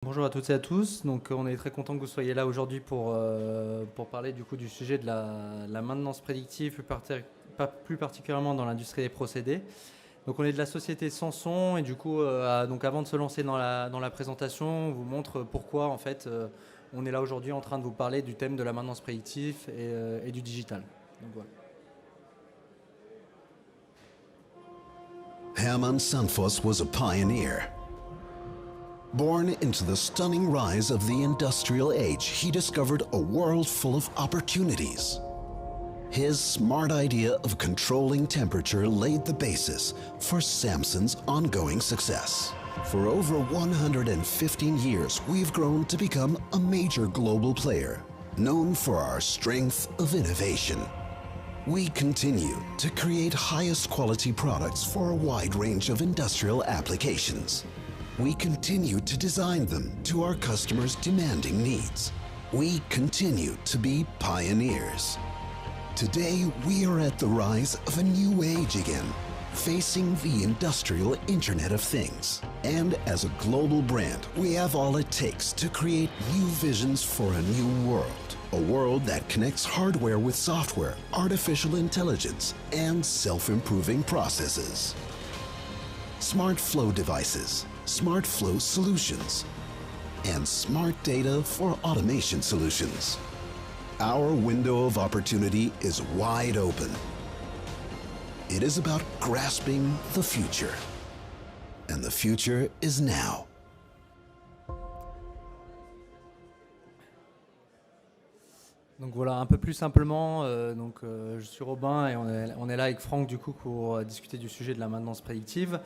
Bonjour à toutes et à tous. Donc, on est très content que vous soyez là aujourd'hui pour parler du coup du sujet de la maintenance prédictive, plus particulièrement dans l'industrie des procédés. Donc, on est de la société Samson et du coup, donc avant de se lancer dans la présentation, on vous montre pourquoi en fait on est là aujourd'hui en train de vous parler du thème de la maintenance prédictive et du digital. Donc, voilà. Hermann Sandfoss was a pioneer. Born into the stunning rise of the industrial age, he discovered a world full of opportunities. His smart idea of controlling temperature laid the basis for Samson's ongoing success. For over 115 years, we've grown to become a major global player, known for our strength of innovation. We continue to create highest quality products for a wide range of industrial applications. We continue to design them to our customers' demanding needs. We continue to be pioneers. Today, we are at the rise of a new age again, facing the industrial Internet of Things. And as a global brand, we have all it takes to create new visions for a new world. A world that connects hardware with software, artificial intelligence, and self-improving processes. Smart flow devices, smart flow solutions, and smart data for automation solutions. Our window of opportunity is wide open. It is about grasping the future. And the future is now. Donc voilà, un peu plus simplement, je suis Robin et on est là avec Franck du coup pour discuter du sujet de la maintenance prédictive.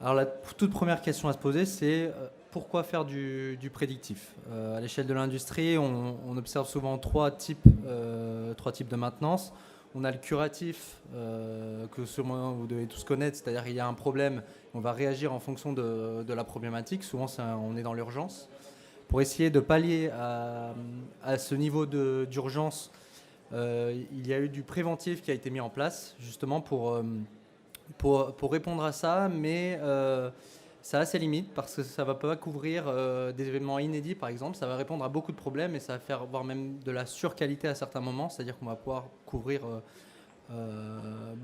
Alors la toute première question à se poser, c'est pourquoi faire du prédictif. À l'échelle de l'industrie, on observe souvent trois types de maintenance. On a le curatif, que sûrement vous devez tous connaître, c'est-à-dire qu'il y a un problème, on va réagir en fonction de la problématique. Souvent, on est dans l'urgence. Pour essayer de pallier à ce niveau d'urgence, il y a eu du préventif qui a été mis en place, justement pour répondre à ça, mais ça a ses limites parce que ça ne va pas couvrir des événements inédits, par exemple. Ça va répondre à beaucoup de problèmes et ça va faire voire même de la surqualité à certains moments, c'est-à-dire qu'on va pouvoir couvrir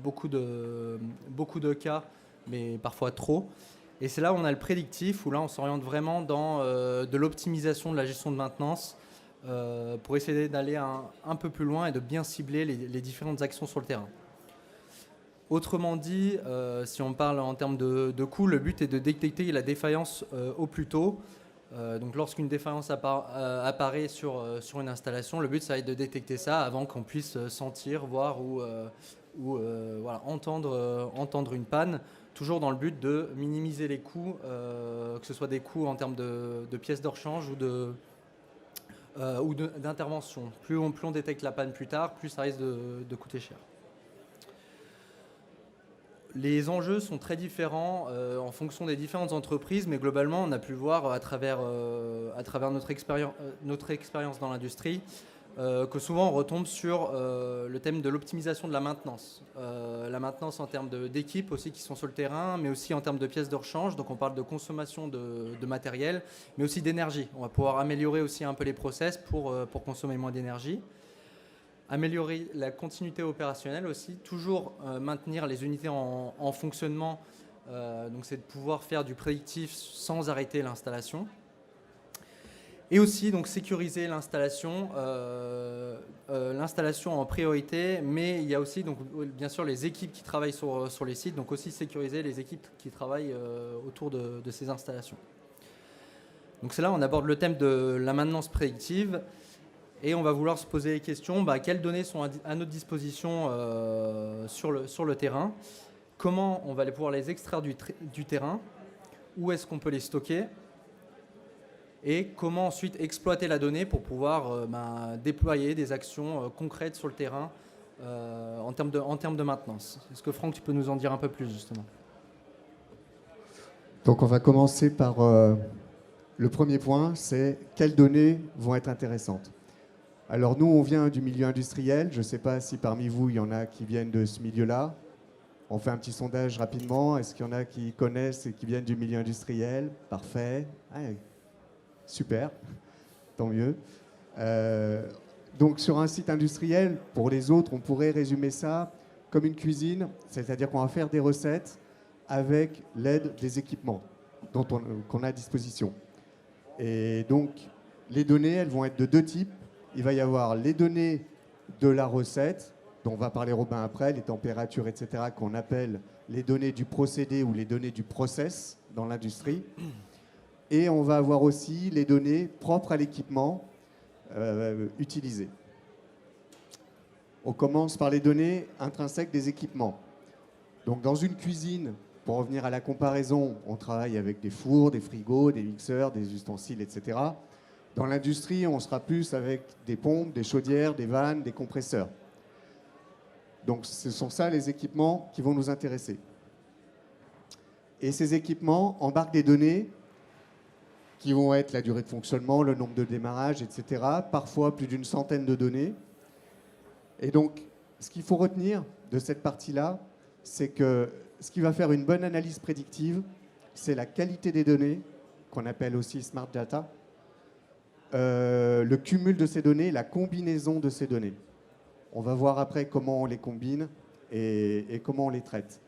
beaucoup de cas, mais parfois trop. Et c'est là où on a le prédictif, où là on s'oriente vraiment dans de l'optimisation de la gestion de maintenance pour essayer d'aller un peu plus loin et de bien cibler les différentes actions sur le terrain. Autrement dit, si on parle en termes de coût, le but est de détecter la défaillance au plus tôt. Donc lorsqu'une défaillance apparaît sur une installation, le but ça va être de détecter ça avant qu'on puisse sentir, voir ou voilà, entendre une panne, toujours dans le but de minimiser les coûts, que ce soit des coûts en termes de pièces de rechange ou d'intervention. Plus on détecte la panne plus tard, plus ça risque de coûter cher. Les enjeux sont très différents en fonction des différentes entreprises, mais globalement, on a pu voir à travers notre expérience dans l'industrie que souvent on retombe sur le thème de l'optimisation de la maintenance. La maintenance en termes d'équipes aussi qui sont sur le terrain, mais aussi en termes de pièces de rechange. Donc on parle de consommation de matériel, mais aussi d'énergie. On va pouvoir améliorer aussi un peu les process pour consommer moins d'énergie. Améliorer la continuité opérationnelle aussi, toujours maintenir les unités en fonctionnement, donc c'est de pouvoir faire du prédictif sans arrêter l'installation. Et aussi donc sécuriser l'installation en priorité, mais il y a aussi donc, bien sûr les équipes qui travaillent sur les sites, donc aussi sécuriser les équipes qui travaillent autour de ces installations. Donc c'est là on aborde le thème de la maintenance prédictive. Et on va vouloir se poser les questions, quelles données sont à notre disposition sur le terrain, comment on va pouvoir les extraire du terrain, où est-ce qu'on peut les stocker, et comment ensuite exploiter la donnée pour pouvoir déployer des actions concrètes sur le terrain en termes de maintenance. Est-ce que Franck, tu peux nous en dire un peu plus justement ? Donc on va commencer par le premier point, c'est quelles données vont être intéressantes. Alors nous, on vient du milieu industriel. Je ne sais pas si parmi vous, il y en a qui viennent de ce milieu-là. On fait un petit sondage rapidement. Est-ce qu'il y en a qui connaissent et qui viennent du milieu industriel ? Parfait. Super, tant mieux. Donc sur un site industriel, pour les autres, on pourrait résumer ça comme une cuisine, c'est-à-dire qu'on va faire des recettes avec l'aide des équipements qu'on a à disposition. Et donc, les données, elles vont être de deux types. Il va y avoir les données de la recette, dont va parler Robin après, les températures, etc., qu'on appelle les données du procédé ou les données du process dans l'industrie. Et on va avoir aussi les données propres à l'équipement utilisé. On commence par les données intrinsèques des équipements. Donc dans une cuisine, pour revenir à la comparaison, on travaille avec des fours, des frigos, des mixeurs, des ustensiles, etc. Dans l'industrie, on sera plus avec des pompes, des chaudières, des vannes, des compresseurs. Donc ce sont ça les équipements qui vont nous intéresser. Et ces équipements embarquent des données qui vont être la durée de fonctionnement, le nombre de démarrages, etc. Parfois plus d'une centaine de données. Et donc, ce qu'il faut retenir de cette partie-là, c'est que ce qui va faire une bonne analyse prédictive, c'est la qualité des données, qu'on appelle aussi smart data, le cumul de ces données, la combinaison de ces données. On va voir après comment on les combine et comment on les traite.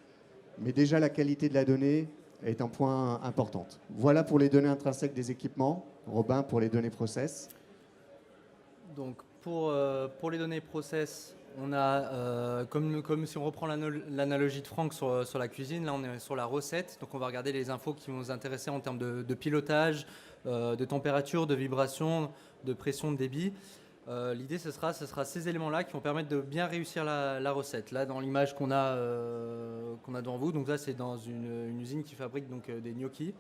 Mais déjà, la qualité de la donnée est un point important. Voilà pour les données intrinsèques des équipements. Robin, pour les données process. Donc, pour les données process, on a, comme si on reprend l'analogie de Franck sur la cuisine, là on est sur la recette. Donc, on va regarder les infos qui vont nous intéresser en termes de pilotage, de température, de vibration, de pression, de débit. L'idée, ce sera ces éléments-là qui vont permettre de bien réussir la recette. Là, dans l'image qu'on a devant vous, donc là, c'est dans une usine qui fabrique donc, des gnocchis.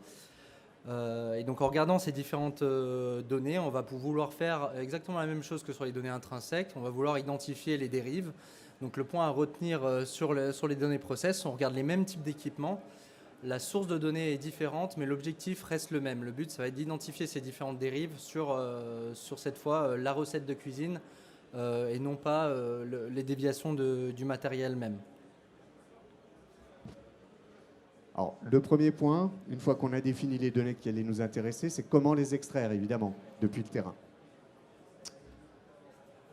Et donc, en regardant ces différentes données, on va vouloir faire exactement la même chose que sur les données intrinsèques. On va vouloir identifier les dérives. Donc, le point à retenir sur les données process, on regarde les mêmes types d'équipements. La source de données est différente, mais l'objectif reste le même. Le but, ça va être d'identifier ces différentes dérives sur cette fois, la recette de cuisine et non pas les déviations du matériel même. Alors, le premier point, une fois qu'on a défini les données qui allaient nous intéresser, c'est comment les extraire, évidemment, depuis le terrain.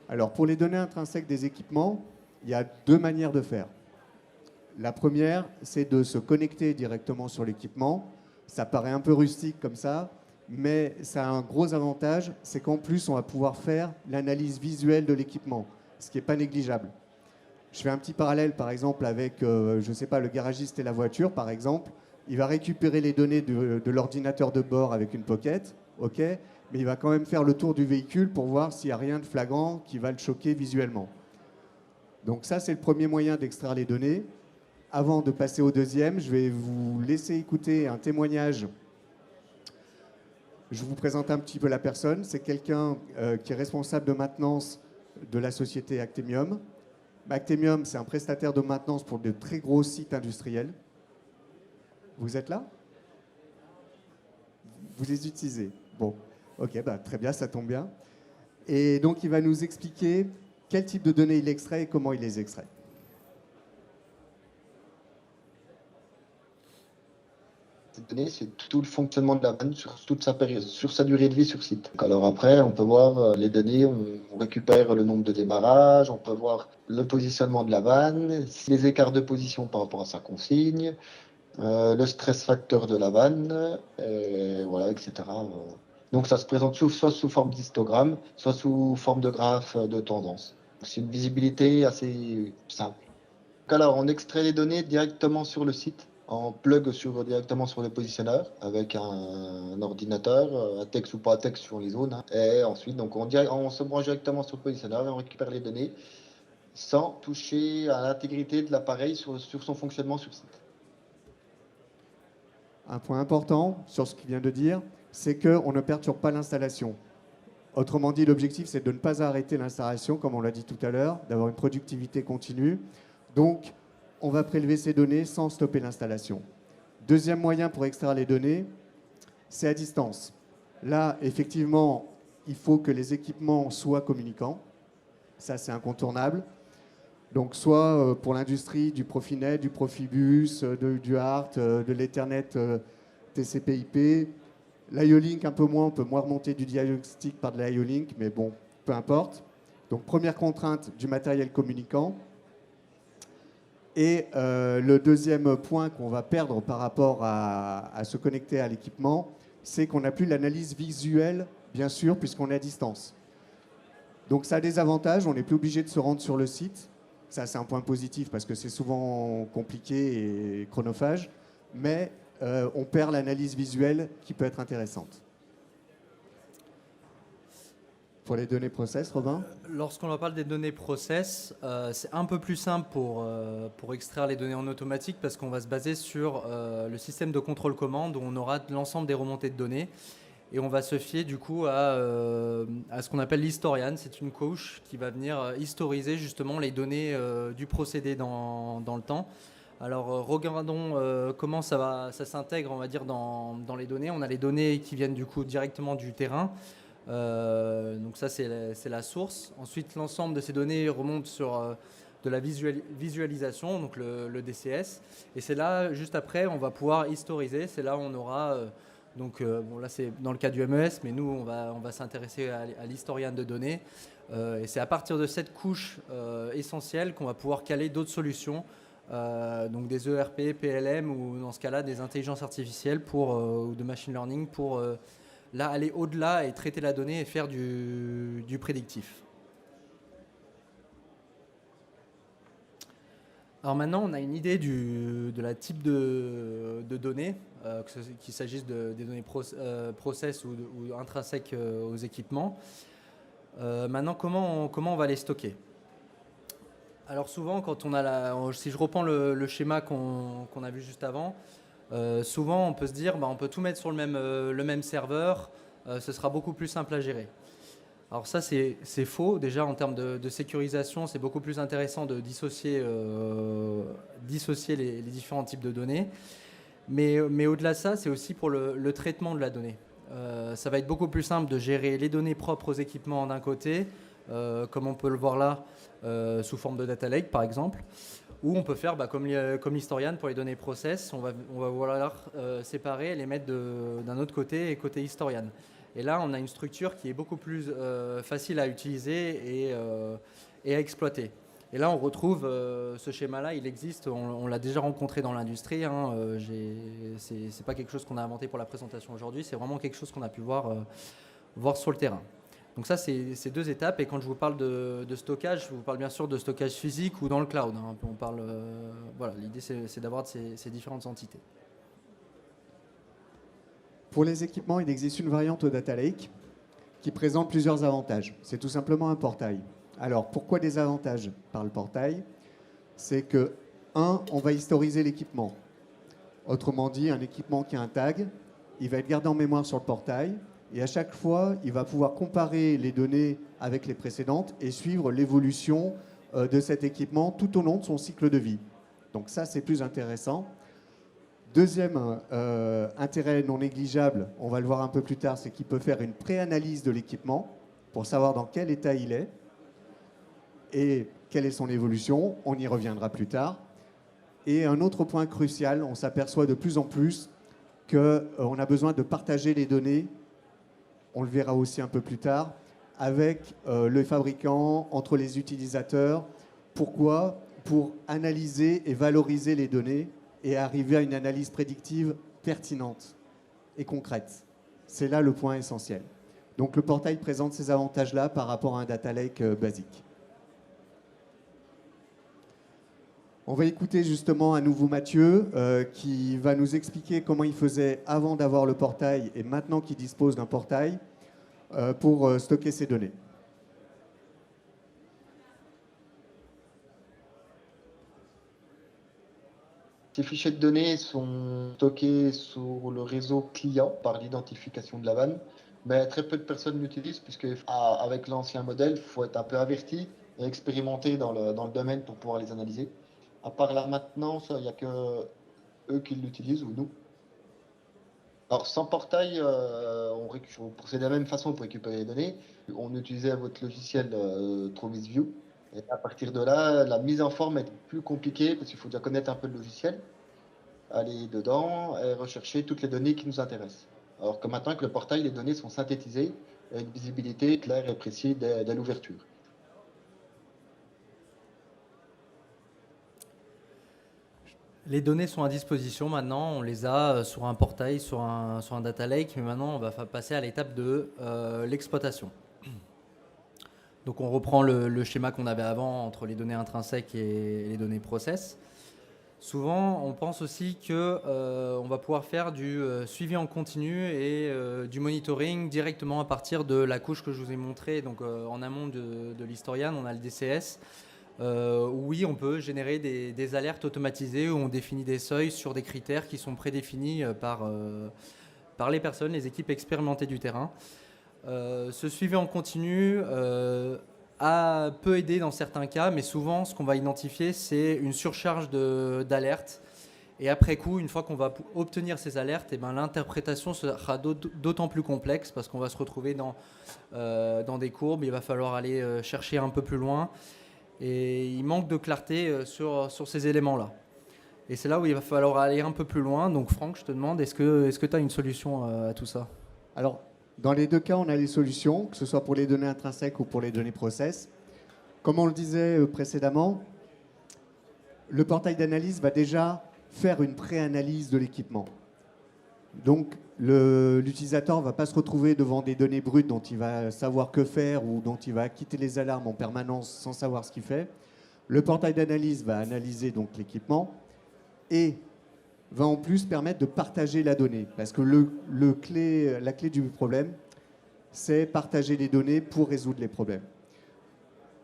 Alors, pour les données intrinsèques des équipements, il y a deux manières de faire. La première, c'est de se connecter directement sur l'équipement. Ça paraît un peu rustique comme ça, mais ça a un gros avantage, c'est qu'en plus, on va pouvoir faire l'analyse visuelle de l'équipement, ce qui n'est pas négligeable. Je fais un petit parallèle, par exemple, avec, je ne sais pas, le garagiste et la voiture, par exemple. Il va récupérer les données de l'ordinateur de bord avec une pocket, ok, mais il va quand même faire le tour du véhicule pour voir s'il n'y a rien de flagrant qui va le choquer visuellement. Donc ça, c'est le premier moyen d'extraire les données. Avant de passer au deuxième, je vais vous laisser écouter un témoignage. Je vous présente un petit peu la personne. C'est quelqu'un qui est responsable de maintenance de la société Actemium. Actemium, c'est un prestataire de maintenance pour de très gros sites industriels. Vous êtes là? Vous les utilisez? Bon, ok, très bien, ça tombe bien. Et donc, il va nous expliquer quel type de données il extrait et comment il les extrait. Cette donnée, c'est tout le fonctionnement de la vanne sur toute sa période, sur sa durée de vie sur site. Alors après, on peut voir les données, on récupère le nombre de démarrages, on peut voir le positionnement de la vanne, les écarts de position par rapport à sa consigne, le stress factor de la vanne, voilà, etc. Donc ça se présente soit sous forme d'histogramme, soit sous forme de graphe de tendance. C'est une visibilité assez simple. Alors on extrait les données directement sur le site. On plug directement sur le positionneur avec un ordinateur, un texte ou pas texte sur les zones. Hein. Et ensuite, donc on se branche directement sur le positionneur et on récupère les données sans toucher à l'intégrité de l'appareil sur son fonctionnement sur site. Un point important sur ce qu'il vient de dire, c'est qu'on ne perturbe pas l'installation. Autrement dit, l'objectif, c'est de ne pas arrêter l'installation, comme on l'a dit tout à l'heure, d'avoir une productivité continue. Donc, on va prélever ces données sans stopper l'installation. Deuxième moyen pour extraire les données, c'est à distance. Là, effectivement, il faut que les équipements soient communicants. Ça, c'est incontournable. Donc, soit pour l'industrie, du Profinet, du Profibus, du HART, de l'Ethernet TCP/IP, L'IO-Link, un peu moins, on peut moins remonter du diagnostic par de l'IO-Link, mais bon, peu importe. Donc, première contrainte du matériel communicant. Et le deuxième point qu'on va perdre par rapport à se connecter à l'équipement, c'est qu'on n'a plus l'analyse visuelle, bien sûr, puisqu'on est à distance. Donc ça a des avantages, on n'est plus obligé de se rendre sur le site. Ça, c'est un point positif parce que c'est souvent compliqué et chronophage. Mais on perd l'analyse visuelle qui peut être intéressante. Pour les données process, Robin ? Lorsqu'on parle des données process, c'est un peu plus simple pour extraire les données en automatique parce qu'on va se baser sur le système de contrôle commande où on aura l'ensemble des remontées de données et on va se fier du coup à ce qu'on appelle l'historian. C'est une couche qui va venir historiser justement les données du procédé dans le temps. Alors regardons comment ça s'intègre, on va dire, dans les données. On a les données qui viennent du coup directement du terrain. Donc ça c'est la source. Ensuite l'ensemble de ces données remonte sur de la visualisation, donc le DCS. Et c'est là, juste après, on va pouvoir historiser. C'est là où on aura, bon là c'est dans le cas du MES, mais nous on va s'intéresser à l'historian de données. Et c'est à partir de cette couche essentielle qu'on va pouvoir caler d'autres solutions. Donc des ERP, PLM ou dans ce cas-là des intelligences artificielles ou de machine learning pour là aller au-delà et traiter la donnée et faire du prédictif. Alors maintenant on a une idée de la type de données, qu'il s'agisse des données process ou intrinsèques aux équipements. Maintenant comment on va les stocker ? Alors souvent, quand on a si je reprends le schéma qu'on a vu juste avant, souvent on peut se dire on peut tout mettre sur le même serveur, ce sera beaucoup plus simple à gérer. Alors ça c'est faux, déjà en termes de sécurisation c'est beaucoup plus intéressant de dissocier les différents types de données, mais au-delà de ça c'est aussi pour le traitement de la donnée. Ça va être beaucoup plus simple de gérer les données propres aux équipements d'un côté, comme on peut le voir là, sous forme de data lake par exemple, ou on peut faire comme l'historian pour les données process, on va vouloir séparer et les mettre d'un autre côté et côté historian. Et là on a une structure qui est beaucoup plus facile à utiliser et à exploiter. Et là on retrouve ce schéma-là, il existe, on l'a déjà rencontré dans l'industrie, hein, c'est pas quelque chose qu'on a inventé pour la présentation aujourd'hui, c'est vraiment quelque chose qu'on a pu voir sur le terrain. Donc ça, c'est deux étapes. Et quand je vous parle de stockage, je vous parle bien sûr de stockage physique ou dans le cloud. Hein. On parle, voilà, l'idée, c'est d'avoir ces différentes entités. Pour les équipements, il existe une variante au Data Lake qui présente plusieurs avantages. C'est tout simplement un portail. Alors, pourquoi des avantages par le portail ? C'est que, on va historiser l'équipement. Autrement dit, un équipement qui a un tag, il va être gardé en mémoire sur le portail. Et à chaque fois, il va pouvoir comparer les données avec les précédentes et suivre l'évolution de cet équipement tout au long de son cycle de vie. Donc ça, c'est plus intéressant. Deuxième intérêt non négligeable, on va le voir un peu plus tard, c'est qu'il peut faire une pré-analyse de l'équipement pour savoir dans quel état il est et quelle est son évolution. On y reviendra plus tard. Et un autre point crucial, on s'aperçoit de plus en plus qu'on a besoin de partager les données, on le verra aussi un peu plus tard, avec le fabricant, entre les utilisateurs. Pourquoi ? Pour analyser et valoriser les données et arriver à une analyse prédictive pertinente et concrète. C'est là le point essentiel. Donc le portail présente ces avantages-là par rapport à un data lake basique. On va écouter justement à nouveau Mathieu qui va nous expliquer comment il faisait avant d'avoir le portail et maintenant qu'il dispose d'un portail pour stocker ses données. Ces fichiers de données sont stockés sur le réseau client par l'identification de la vanne, mais très peu de personnes l'utilisent puisque avec l'ancien modèle, il faut être un peu averti et expérimenté dans le domaine pour pouvoir les analyser. À part la maintenance, il n'y a que eux qui l'utilisent ou nous. Alors sans portail, on procède de la même façon pour récupérer les données. On utilisait votre logiciel TrovisView. Et à partir de là, la mise en forme est plus compliquée parce qu'il faut déjà connaître un peu le logiciel, aller dedans et rechercher toutes les données qui nous intéressent. Alors que maintenant, avec le portail, les données sont synthétisées avec une visibilité claire et précise dès l'ouverture. Les données sont à disposition maintenant, on les a sur un portail, sur un data lake, mais maintenant on va passer à l'étape de l'exploitation. Donc on reprend le schéma qu'on avait avant entre les données intrinsèques et les données process. Souvent, on pense aussi qu'on va pouvoir faire du suivi en continu et du monitoring directement à partir de la couche que je vous ai montrée. Donc en amont de l'Historian, on a le DCS. Oui, on peut générer des alertes automatisées où on définit des seuils sur des critères qui sont prédéfinis par les personnes, les équipes expérimentées du terrain. Ce suivi en continu peut aider dans certains cas, mais souvent, ce qu'on va identifier, c'est une surcharge d'alertes. Et après coup, une fois qu'on va obtenir ces alertes, l'interprétation sera d'autant plus complexe parce qu'on va se retrouver dans des courbes. Il va falloir aller chercher un peu plus loin. Et il manque de clarté sur ces éléments-là. Et c'est là où il va falloir aller un peu plus loin. Donc Franck, je te demande, est-ce que tu as une solution à tout ça? Alors, dans les deux cas, on a les solutions, que ce soit pour les données intrinsèques ou pour les données process. Comme on le disait précédemment, le portail d'analyse va déjà faire une pré-analyse de l'équipement. Donc, l'utilisateur ne va pas se retrouver devant des données brutes dont il va savoir que faire ou dont il va quitter les alarmes en permanence sans savoir ce qu'il fait. Le portail d'analyse va analyser donc l'équipement et va en plus permettre de partager la donnée. Parce que la clé du problème, c'est partager les données pour résoudre les problèmes.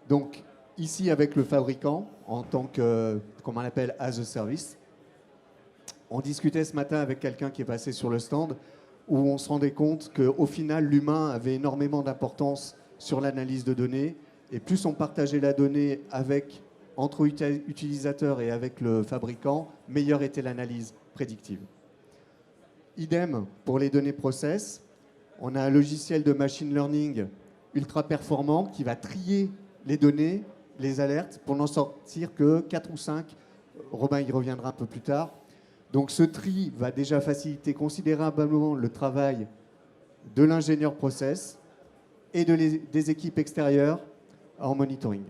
Donc, ici, avec le fabricant, en tant que, comme on l'appelle, as a service, on discutait ce matin avec quelqu'un qui est passé sur le stand où on se rendait compte qu'au final, l'humain avait énormément d'importance sur l'analyse de données. Et plus on partageait la donnée entre utilisateurs et avec le fabricant, meilleure était l'analyse prédictive. Idem pour les données process. On a un logiciel de machine learning ultra performant qui va trier les données, les alertes, pour n'en sortir que 4 ou 5. Robin y reviendra un peu plus tard. Donc ce tri va déjà faciliter considérablement le travail de l'ingénieur process et des équipes extérieures en monitoring.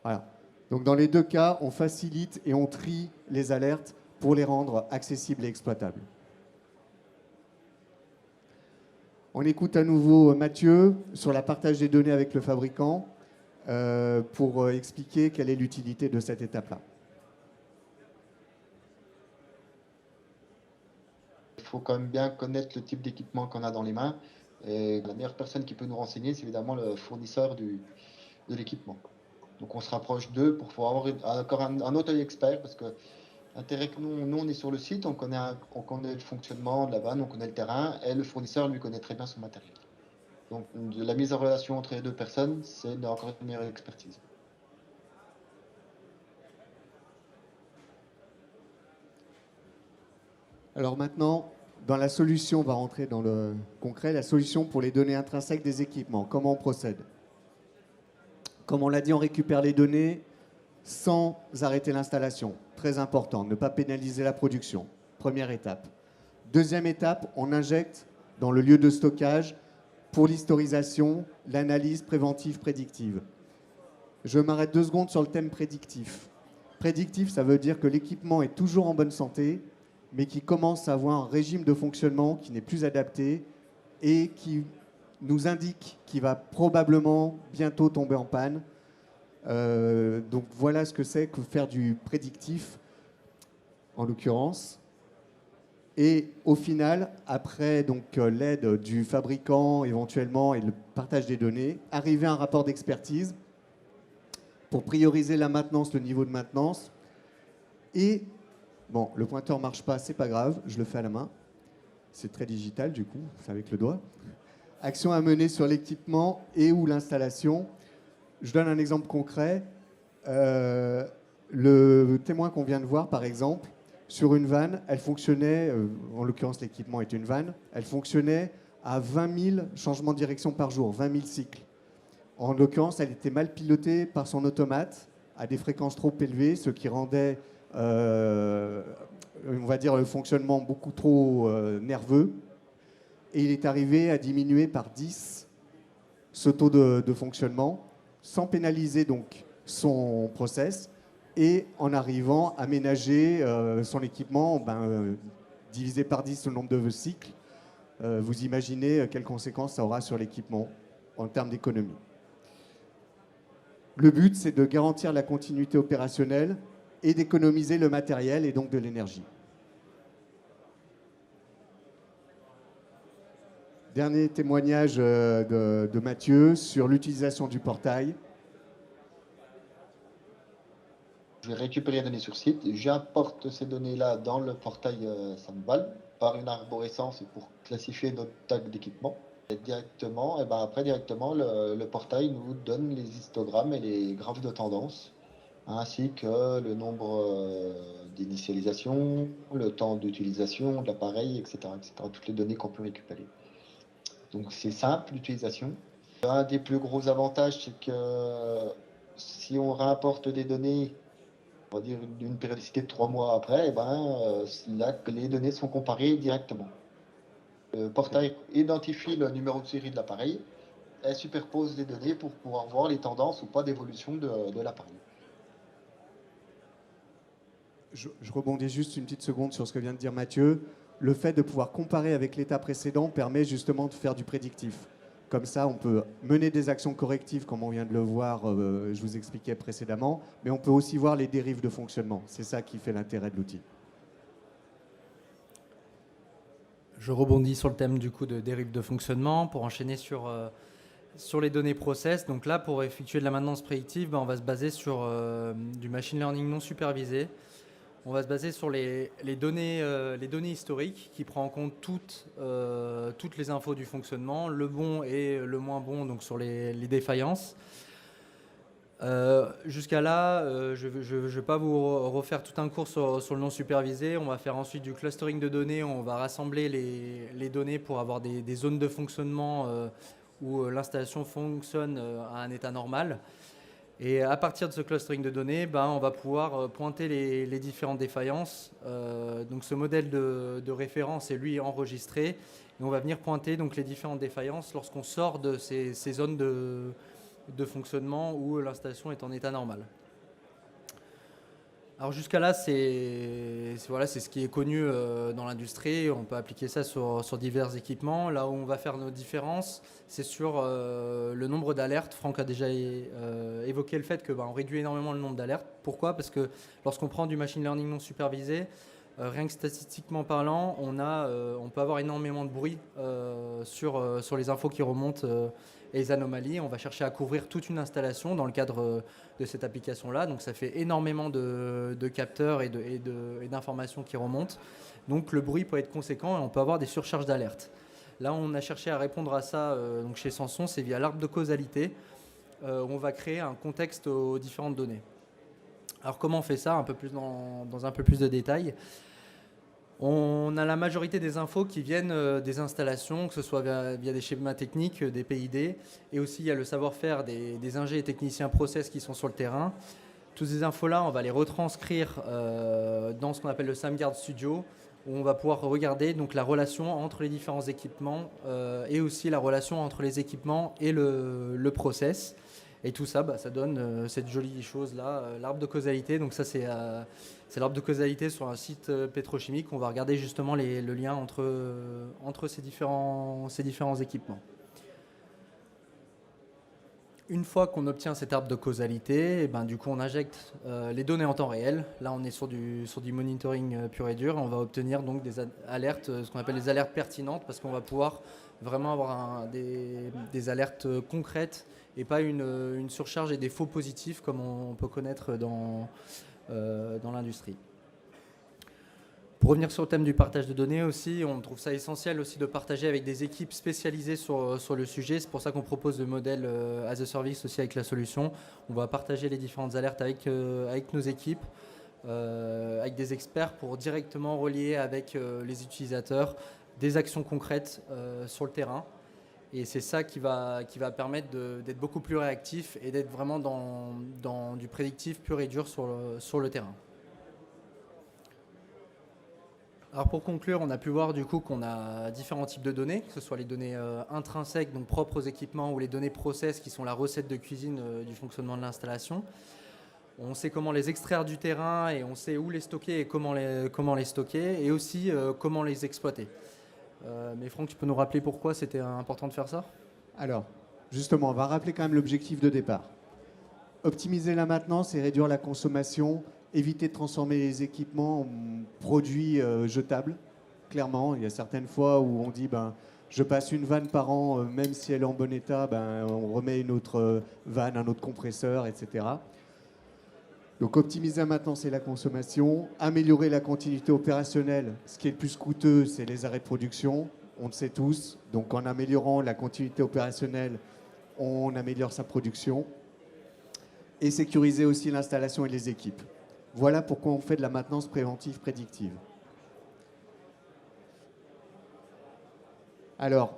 Voilà. Donc dans les deux cas, on facilite et on trie les alertes pour les rendre accessibles et exploitables. On écoute à nouveau Mathieu sur la partage des données avec le fabricant pour expliquer quelle est l'utilité de cette étape-là. Il faut quand même bien connaître le type d'équipement qu'on a dans les mains. Et la meilleure personne qui peut nous renseigner, c'est évidemment le fournisseur de l'équipement. Donc on se rapproche d'eux pour pouvoir avoir encore un autre œil expert, parce que l'intérêt que nous, on est sur le site, on connaît le fonctionnement de la vanne, on connaît le terrain, et le fournisseur, lui, connaît très bien son matériel. Donc la mise en relation entre les deux personnes, c'est encore une meilleure expertise. Alors maintenant, dans la solution, on va rentrer dans le concret, la solution pour les données intrinsèques des équipements. Comment on procède? Comme on l'a dit, on récupère les données sans arrêter l'installation. Très important, ne pas pénaliser la production. Première étape. Deuxième étape, on injecte dans le lieu de stockage pour l'historisation, l'analyse préventive prédictive. Je m'arrête 2 secondes sur le thème prédictif. Prédictif, ça veut dire que l'équipement est toujours en bonne santé, mais qui commence à avoir un régime de fonctionnement qui n'est plus adapté et qui nous indique qu'il va probablement bientôt tomber en panne. Donc voilà ce que c'est que faire du prédictif, en l'occurrence. Et au final, après donc l'aide du fabricant éventuellement et le partage des données, arriver à un rapport d'expertise pour prioriser la maintenance, le niveau de maintenance. Et bon, le pointeur ne marche pas, c'est pas grave, je le fais à la main. C'est très digital du coup, c'est avec le doigt. Action à mener sur l'équipement et ou l'installation. Je donne un exemple concret. Le témoin qu'on vient de voir, par exemple, sur une vanne, elle fonctionnait, en l'occurrence l'équipement est une vanne, elle fonctionnait à 20 000 changements de direction par jour, 20 000 cycles. En l'occurrence, elle était mal pilotée par son automate à des fréquences trop élevées, ce qui rendait, on va dire, le fonctionnement beaucoup trop nerveux. et il est arrivé à diminuer par 10 ce taux de fonctionnement, sans pénaliser donc son process, et en arrivant à ménager son équipement, divisé par 10 le nombre de cycles. Vous imaginez quelles conséquences ça aura sur l'équipement en termes d'économie. Le but, c'est de garantir la continuité opérationnelle et d'économiser le matériel et donc de l'énergie. Dernier témoignage de Mathieu sur l'utilisation du portail. Je vais récupérer les données sur site, j'importe ces données-là dans le portail Sandval par une arborescence pour classifier notre tag d'équipement. Et directement, directement, le portail nous donne les histogrammes et les graphes de tendance, ainsi que le nombre d'initialisation, le temps d'utilisation de l'appareil, etc., toutes les données qu'on peut récupérer. Donc c'est simple l'utilisation. Un des plus gros avantages, c'est que si on réimporte des données, on va dire d'une périodicité de 3 mois après, là, les données sont comparées directement. Le portail identifie le numéro de série de l'appareil et superpose les données pour pouvoir voir les tendances ou pas d'évolution de l'appareil. Je rebondis juste une petite seconde sur ce que vient de dire Mathieu. Le fait de pouvoir comparer avec l'état précédent permet justement de faire du prédictif. Comme ça, on peut mener des actions correctives, comme on vient de le voir, je vous expliquais précédemment, mais on peut aussi voir les dérives de fonctionnement. C'est ça qui fait l'intérêt de l'outil. Je rebondis sur le thème du coup de dérive de fonctionnement pour enchaîner sur les données process. Donc là, pour effectuer de la maintenance prédictive, on va se baser sur du machine learning non supervisé. On va se baser sur les données historiques qui prend en compte toutes les infos du fonctionnement, le bon et le moins bon, donc sur les défaillances. Jusqu'à là, je ne vais pas vous refaire tout un cours sur le non supervisé. On va faire ensuite du clustering de données. On va rassembler les données pour avoir des zones de fonctionnement où l'installation fonctionne à un état normal. Et à partir de ce clustering de données, on va pouvoir pointer les différentes défaillances. Donc ce modèle de référence est lui enregistré. Et on va venir pointer donc, les différentes défaillances lorsqu'on sort de ces zones de fonctionnement où l'installation est en état normal. Alors jusqu'à là, c'est ce qui est connu dans l'industrie. On peut appliquer ça sur divers équipements. Là où on va faire nos différences, c'est sur le nombre d'alertes. Franck a déjà évoqué le fait qu'on réduit énormément le nombre d'alertes. Pourquoi ? Parce que lorsqu'on prend du machine learning non supervisé, rien que statistiquement parlant, on peut avoir énormément de bruit sur les infos qui remontent et les anomalies. On va chercher à couvrir toute une installation dans le cadre de cette application-là. Donc ça fait énormément de capteurs et d'informations qui remontent. Donc le bruit peut être conséquent et on peut avoir des surcharges d'alerte. Là, on a cherché à répondre à ça donc chez Samson, c'est via l'arbre de causalité. On va créer un contexte aux différentes données. Alors comment on fait ça dans un peu plus de détails ? On a la majorité des infos qui viennent des installations, que ce soit via des schémas techniques, des PID, et aussi il y a le savoir-faire des ingés et techniciens process qui sont sur le terrain. Toutes ces infos-là, on va les retranscrire dans ce qu'on appelle le SAMGuard Studio, où on va pouvoir regarder donc, la relation entre les différents équipements et aussi la relation entre les équipements et le process. Et tout ça, ça donne cette jolie chose-là, l'arbre de causalité. Donc ça, c'est l'arbre de causalité sur un site pétrochimique. On va regarder justement le lien entre ces différents équipements. Une fois qu'on obtient cet arbre de causalité, du coup, on injecte les données en temps réel. Là, on est sur du monitoring pur et dur. On va obtenir donc des alertes, ce qu'on appelle les alertes pertinentes, parce qu'on va pouvoir vraiment avoir des alertes concrètes et pas une surcharge et des faux positifs comme on peut connaître dans l'industrie. Pour revenir sur le thème du partage de données aussi, on trouve ça essentiel aussi de partager avec des équipes spécialisées sur le sujet. C'est pour ça qu'on propose le modèle as a service aussi avec la solution. On va partager les différentes alertes avec nos équipes, avec des experts pour directement relier avec les utilisateurs des actions concrètes sur le terrain. Et c'est ça qui va permettre d'être beaucoup plus réactif et d'être vraiment dans du prédictif pur et dur sur le terrain. Alors pour conclure, on a pu voir du coup qu'on a différents types de données, que ce soit les données intrinsèques, donc propres aux équipements, ou les données process qui sont la recette de cuisine du fonctionnement de l'installation. On sait comment les extraire du terrain et on sait où les stocker et comment les stocker et aussi comment les exploiter. Mais Franck, tu peux nous rappeler pourquoi c'était important de faire ça ? Alors, justement, on va rappeler quand même l'objectif de départ. Optimiser la maintenance et réduire la consommation, éviter de transformer les équipements en produits jetables. Clairement, il y a certaines fois où on dit je passe une vanne par an, même si elle est en bon état, on remet une autre vanne, un autre compresseur, etc. Donc optimiser la maintenance et la consommation, améliorer la continuité opérationnelle. Ce qui est le plus coûteux, c'est les arrêts de production. On le sait tous. Donc en améliorant la continuité opérationnelle, on améliore sa production. Et sécuriser aussi l'installation et les équipes. Voilà pourquoi on fait de la maintenance préventive prédictive. Alors,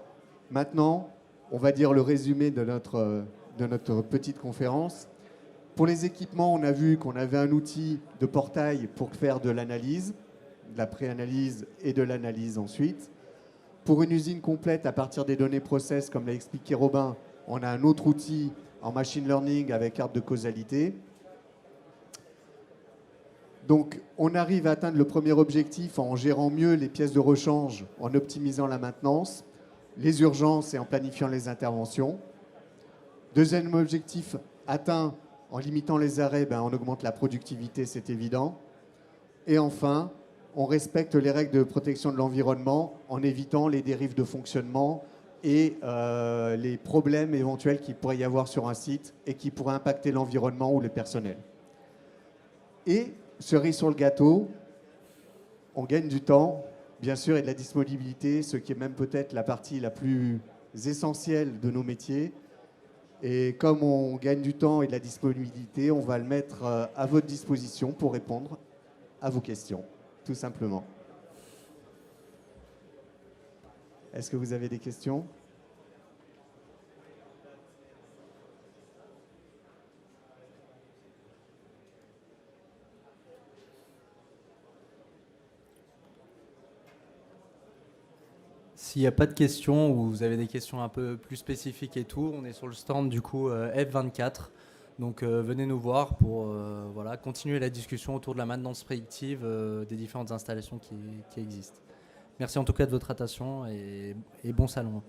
maintenant, on va dire le résumé de notre petite conférence. Pour les équipements, on a vu qu'on avait un outil de portail pour faire de l'analyse, de la pré-analyse et de l'analyse ensuite. Pour une usine complète, à partir des données process, comme l'a expliqué Robin, on a un autre outil en machine learning avec arbre de causalité. Donc, on arrive à atteindre le premier objectif en gérant mieux les pièces de rechange, en optimisant la maintenance, les urgences et en planifiant les interventions. Deuxième objectif atteint en limitant les arrêts, on augmente la productivité, c'est évident. Et enfin, on respecte les règles de protection de l'environnement en évitant les dérives de fonctionnement et les problèmes éventuels qu'il pourrait y avoir sur un site et qui pourraient impacter l'environnement ou le personnel. Et, cerise sur le gâteau, on gagne du temps, bien sûr, et de la disponibilité, ce qui est même peut-être la partie la plus essentielle de nos métiers. Et comme on gagne du temps et de la disponibilité, on va le mettre à votre disposition pour répondre à vos questions, tout simplement. Est-ce que vous avez des questions ? S'il n'y a pas de questions ou vous avez des questions un peu plus spécifiques et tout, on est sur le stand du coup F24. Donc venez nous voir pour continuer la discussion autour de la maintenance prédictive des différentes installations qui existent. Merci en tout cas de votre attention et bon salon.